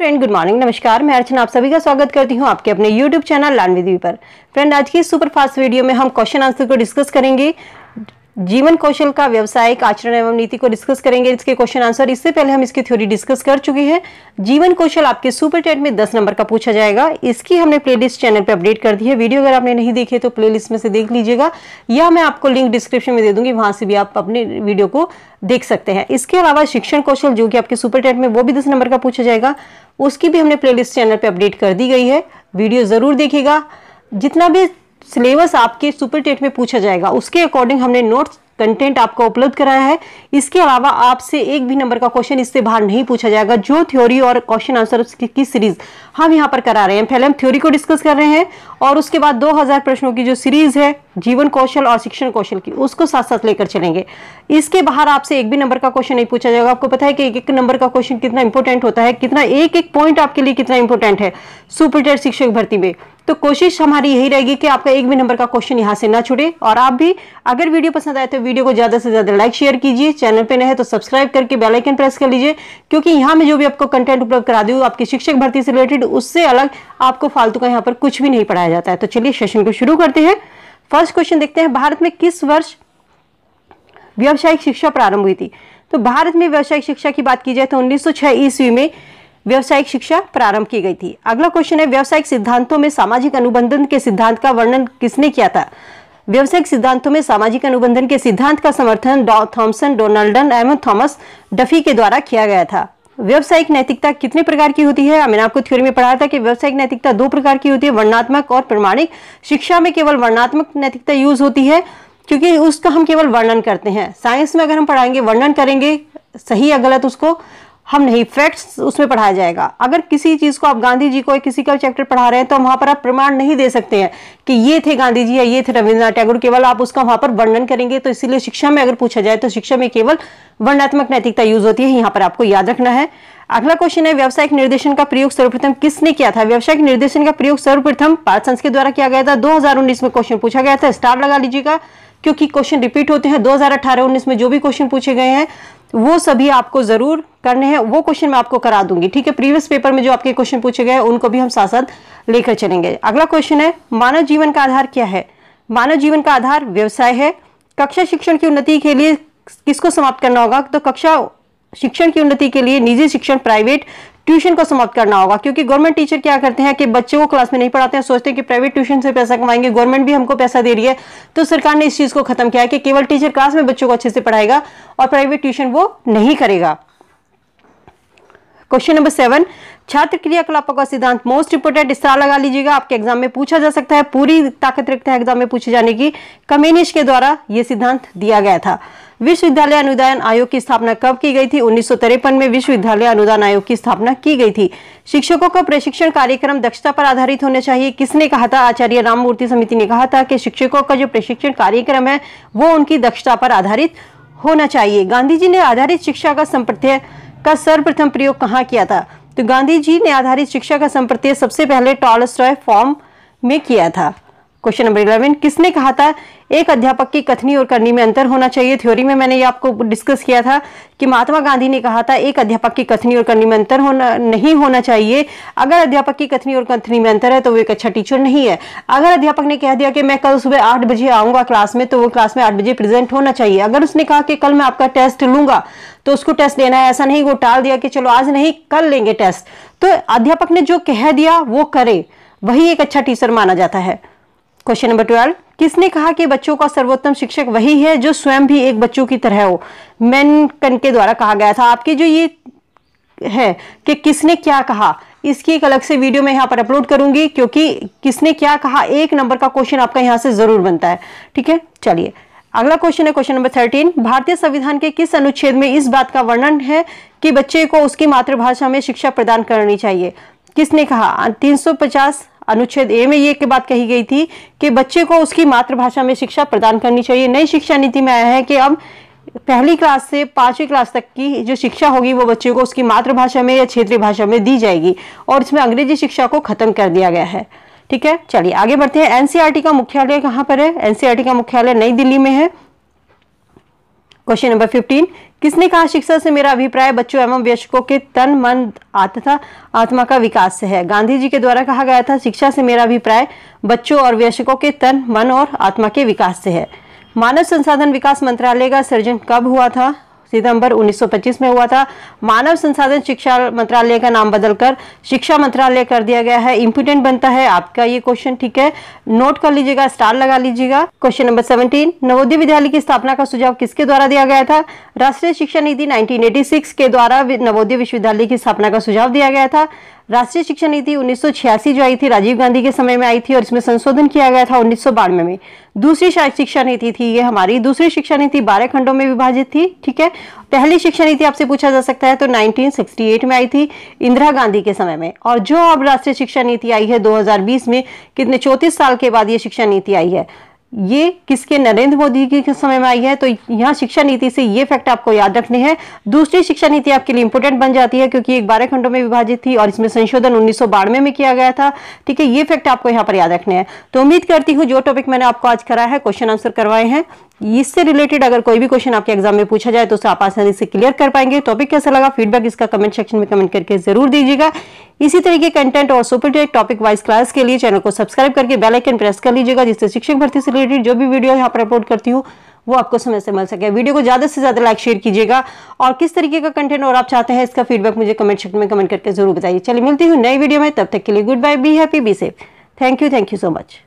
Friend good morning, नमस्कार। मैं अर्चना आप सभी का स्वागत करती हूं आपके अपने YouTube channel learn with we पर। फ्रेंड, आज की सुपर फास्ट वीडियो में हम क्वेश्चन आंसर को डिस्कस करेंगे। जीवन कौशल का व्यावसायिक आचरण एवं नीति को डिस्कस करेंगे, इसके क्वेश्चन आंसर। इससे पहले हम इसकी थ्योरी डिस्कस कर चुके हैं। जीवन कौशल आपके सुपर टेट में 10 नंबर का पूछा जाएगा। इसकी हमने प्लेलिस्ट चैनल पे अपडेट कर दी है। वीडियो अगर आपने नहीं देखी तो प्लेलिस्ट में से देख लीजिएगा, या मैं आपको लिंक डिस्क्रिप्शन में दे दूंगी, वहां से भी आप अपने वीडियो को देख सकते हैं। इसके अलावा शिक्षण कौशल जो कि आपके सुपर टेट में वो भी 10 नंबर का पूछा जाएगा, उसकी भी हमने प्लेलिस्ट चैनल पे अपडेट कर दी गई है। वीडियो जरूर देखिएगा। जितना भी सिलेबस आपके सुपर टेट में पूछा जाएगा उसके अकॉर्डिंग हमने नोट्स कंटेंट आपको उपलब्ध कराया है। इसके अलावा आपसे एक भी नंबर का क्वेश्चन इससे बाहर नहीं पूछा जाएगा। जो थ्योरी और क्वेश्चन आंसर की सीरीज हम यहाँ पर करा रहे हैं, पहले हम थ्योरी को डिस्कस कर रहे हैं और उसके बाद 2000 प्रश्नों की जो सीरीज है जीवन कौशल और शिक्षण कौशल की, उसको साथ साथ लेकर चलेंगे। इसके बाहर आपसे एक भी नंबर का क्वेश्चन नहीं पूछा जाएगा। आपको पता है कि एक एक नंबर का क्वेश्चन कितना इंपॉर्टेंट होता है, कितना एक एक पॉइंट आपके लिए कितना इंपॉर्टेंट है सुपर टेट शिक्षक भर्ती में। तो कोशिश हमारी यही रहेगी कि आपका एक भी नंबर का क्वेश्चन यहाँ से ना छूटे। और आप भी अगर वीडियो पसंद आए तो वीडियो को ज्यादा से ज्यादा लाइक शेयर कीजिए। चैनल पे नए हैं तो सब्सक्राइब करके बेल आइकन प्रेस कर लीजिए, क्योंकि यहाँ में जो भी आपको कंटेंट उपलब्ध करा दूँ आपकी शिक्षक भर्ती से रिलेटेड, उससे अलग आपको फालतू का यहाँ पर कुछ भी नहीं पढ़ाया जाता है। तो चलिए सेशन को शुरू करते हैं। फर्स्ट क्वेश्चन देखते हैं, भारत में किस वर्ष व्यावसायिक शिक्षा प्रारंभ हुई थी? तो भारत में व्यावसायिक शिक्षा की बात की जाए तो 1906 ईस्वी में व्यावसायिक शिक्षा प्रारंभ की गई थी। अगला क्वेश्चन है, व्यावसायिक सिद्धांतों में सामाजिक अनुबंधन के सिद्धांत का वर्णन किसने किया था? व्यावसायिक सिद्धांतों में सामाजिक अनुबंधन के सिद्धांत का समर्थन थॉमसन, डोनाल्डन एवं थॉमस डफी के द्वारा किया गया था। व्यावसायिक नैतिकता कितने प्रकार की होती है? मैंने आपको थ्योरी में पढ़ाया था कि व्यावसायिक नैतिकता 2 प्रकार की होती है, वर्णनात्मक और प्रमाणिक। शिक्षा में केवल वर्णनात्मक नैतिकता यूज होती है, क्योंकि उसका हम केवल वर्णन करते हैं। साइंस में अगर हम पढ़ाएंगे वर्णन करेंगे, सही या गलत उसको हम नहीं, फैक्ट्स उसमें पढ़ाया जाएगा। अगर किसी चीज को आप गांधी जी को किसी का चैप्टर पढ़ा रहे हैं तो वहां पर आप प्रमाण नहीं दे सकते हैं कि ये थे गांधी जी या ये थे रविंद्रनाथ टैगोर, केवल आप उसका वहां पर वर्णन करेंगे। तो इसीलिए शिक्षा में अगर पूछा जाए तो शिक्षा में केवल वर्णनात्मक नैतिकता यूज होती है, यहाँ पर आपको याद रखना है। अगला क्वेश्चन है, व्यावसायिक निर्देशन का प्रयोग सर्वप्रथम किसने किया था? व्यावसायिक निर्देशन का प्रयोग सर्वप्रथम पार्सन्स के द्वारा किया गया था। 2019 में क्वेश्चन पूछा गया था। स्टार लगा लीजिएगा, क्योंकि क्वेश्चन रिपीट होते हैं। 2018-19 में जो भी क्वेश्चन पूछे गए हैं वो सभी आपको जरूर करने हैं। वो क्वेश्चन मैं आपको करा दूंगी, ठीक है। प्रीवियस पेपर में जो आपके क्वेश्चन पूछे गए हैं उनको भी हम साथ साथ लेकर चलेंगे। अगला क्वेश्चन है, मानव जीवन का आधार क्या है? मानव जीवन का आधार व्यवसाय है। कक्षा शिक्षण की उन्नति के लिए किसको समाप्त करना होगा? तो कक्षा शिक्षण की उन्नति के लिए निजी शिक्षण, प्राइवेट ट्यूशन को समाप्त करना होगा, क्योंकि गवर्नमेंट टीचर क्या करते हैं कि बच्चों को क्लास में नहीं पढ़ाते हैं, सोचते हैं कि प्राइवेट ट्यूशन से पैसा कमाएंगे, गवर्नमेंट भी हमको पैसा दे रही है। तो सरकार ने इस चीज को खत्म किया है कि केवल टीचर क्लास में बच्चों को अच्छे से पढ़ाएगा और प्राइवेट ट्यूशन वो नहीं करेगा। क्वेश्चन नंबर 7, छात्र क्रियाकलापों का सिद्धांत मोस्ट इंपोर्टेंट, स्टार लगा लीजिएगा। आपके एग्जाम में पूछा जा सकता है, पूरी ताकत रखता है एग्जाम में पूछे जाने की। कम्युनिस के द्वारा यह सिद्धांत दिया गया था। विश्वविद्यालय अनुदान आयोग की स्थापना कब की गई थी? 1953 में विश्वविद्यालय अनुदान आयोग की स्थापना की गई थी। शिक्षकों का प्रशिक्षण कार्यक्रम दक्षता पर आधारित होना चाहिए, किसने कहा था? आचार्य राममूर्ति समिति ने कहा था कि शिक्षकों का जो प्रशिक्षण कार्यक्रम है वो उनकी दक्षता पर आधारित होना चाहिए। गांधी जी ने आधारित शिक्षा का संप्रत्यय का सर्वप्रथम प्रयोग कहाँ किया था? तो गांधी जी ने आधारित शिक्षा का संप्रत्यय सबसे पहले टॉलस्टॉय फॉर्म में किया था। क्वेश्चन नंबर 11, किसने कहा था एक अध्यापक की कथनी और करनी में अंतर होना चाहिए? थ्योरी में मैंने ये आपको डिस्कस किया था कि महात्मा गांधी ने कहा था एक अध्यापक की कथनी और करनी में अंतर नहीं होना चाहिए। अगर अध्यापक की कथनी और कथनी में अंतर है तो वो एक अच्छा टीचर नहीं है। अगर अध्यापक ने कह दिया कि मैं कल सुबह 8 बजे आऊंगा क्लास में, तो वो क्लास में 8 बजे प्रेजेंट होना चाहिए। अगर उसने कहा कि कल मैं आपका टेस्ट लूंगा तो उसको टेस्ट लेना है, ऐसा नहीं वो टाल दिया कि चलो आज नहीं कल लेंगे टेस्ट। तो अध्यापक ने जो कह दिया वो करे, वही एक अच्छा टीचर माना जाता है। क्वेश्चन नंबर 12, किसने कहा कि बच्चों का सर्वोत्तम शिक्षक वही है जो स्वयं भी एक बच्चों की तरह हो? मेनकन के द्वारा कहा गया था। आपकी जो ये है कि किसने क्या कहा, इसकी एक अलग से वीडियो मैं यहाँ पर अपलोड करूंगी, क्योंकि किसने क्या कहा 1 नंबर का क्वेश्चन आपका यहाँ से जरूर बनता है, ठीक है। चलिए अगला क्वेश्चन है, क्वेश्चन नंबर 13, भारतीय संविधान के किस अनुच्छेद में इस बात का वर्णन है कि बच्चे को उसकी मातृभाषा में शिक्षा प्रदान करनी चाहिए? किसने कहा? 350 अनुच्छेद ए में ये बात कही गई थी कि बच्चे को उसकी मातृभाषा में शिक्षा प्रदान करनी चाहिए। नई शिक्षा नीति में आया है कि अब पहली क्लास से 5वीं क्लास तक की जो शिक्षा होगी वो बच्चे को उसकी मातृभाषा में या क्षेत्रीय भाषा में दी जाएगी, और इसमें अंग्रेजी शिक्षा को खत्म कर दिया गया है, ठीक है। चलिए आगे बढ़ते हैं। एनसीईआरटी का मुख्यालय कहाँ पर है? एनसीईआरटी का मुख्यालय नई दिल्ली में है। क्वेश्चन नंबर 15, किसने कहा शिक्षा से मेरा अभिप्राय बच्चों एवं वयस्कों के तन मन तथा आत्मा का विकास से है। गांधी जी के द्वारा कहा गया था शिक्षा से मेरा अभिप्राय बच्चों और वयस्कों के तन मन और आत्मा के विकास से है। मानव संसाधन विकास मंत्रालय का सृजन कब हुआ था? सितंबर 1925 में हुआ था। मानव संसाधन शिक्षा मंत्रालय का नाम बदलकर शिक्षा मंत्रालय कर दिया गया है। इंपोर्टेंट बनता है आपका ये क्वेश्चन, ठीक है, नोट कर लीजिएगा, स्टार लगा लीजिएगा। क्वेश्चन नंबर 17, नवोदय विद्यालय की स्थापना का सुझाव किसके द्वारा दिया गया था? राष्ट्रीय शिक्षा नीति 1986 के द्वारा नवोदय विश्वविद्यालय की स्थापना का सुझाव दिया गया था। राष्ट्रीय शिक्षा नीति 1986 जो आई थी राजीव गांधी के समय में आई थी और इसमें संशोधन किया गया था 1992 में। दूसरी शिक्षा नीति थी ये हमारी, दूसरी शिक्षा नीति 12 खंडों में विभाजित थी, ठीक है। पहली शिक्षा नीति आपसे पूछा जा सकता है तो 1968 में आई थी इंदिरा गांधी के समय में, और जो अब राष्ट्रीय शिक्षा नीति आई है 2020 में, कितने 34 साल के बाद ये शिक्षा नीति आई है, ये किसके? नरेंद्र मोदी जी के समय में आई है। तो यहाँ शिक्षा नीति से ये फैक्ट आपको याद रखने हैं। दूसरी शिक्षा नीति आपके लिए इंपोर्टेंट बन जाती है क्योंकि एक 12 खंडों में विभाजित थी और इसमें संशोधन 1992 में किया गया था, ठीक है। ये फैक्ट आपको यहाँ पर याद रखने हैं। तो उम्मीद करती हूँ जो टॉपिक मैंने आपको आज कराया है, क्वेश्चन आंसर करवाए हैं, इससे रिलेटेड अगर कोई भी क्वेश्चन आपके एग्जाम में पूछा जाए तो उसे आप आसानी से क्लियर कर पाएंगे। टॉपिक कैसा लगा फीडबैक इसका कमेंट सेक्शन में कमेंट करके जरूर दीजिएगा। इसी तरीके कंटेंट और सुपर टॉपिक वाइज क्लास के लिए चैनल को सब्सक्राइब करके बेल आइकन प्रेस कर लीजिएगा, जिससे शिक्षक भर्ती से रिलेटेड जो भी वीडियो यहाँ पर अपलोड करती हूँ वो आपको समय से मिल सके। वीडियो को ज्यादा से ज्यादा लाइक शेयर कीजिएगा और किस तरीके का कंटेंट और आप चाहते हैं इसका फीडबैक मुझे कमेंट सेक्शन में कमेंट करके जरूर बताइए। चलिए मिलती हूँ नई वीडियो में, तब तक के लिए goodbye, be happy, be safe. Thank you so much.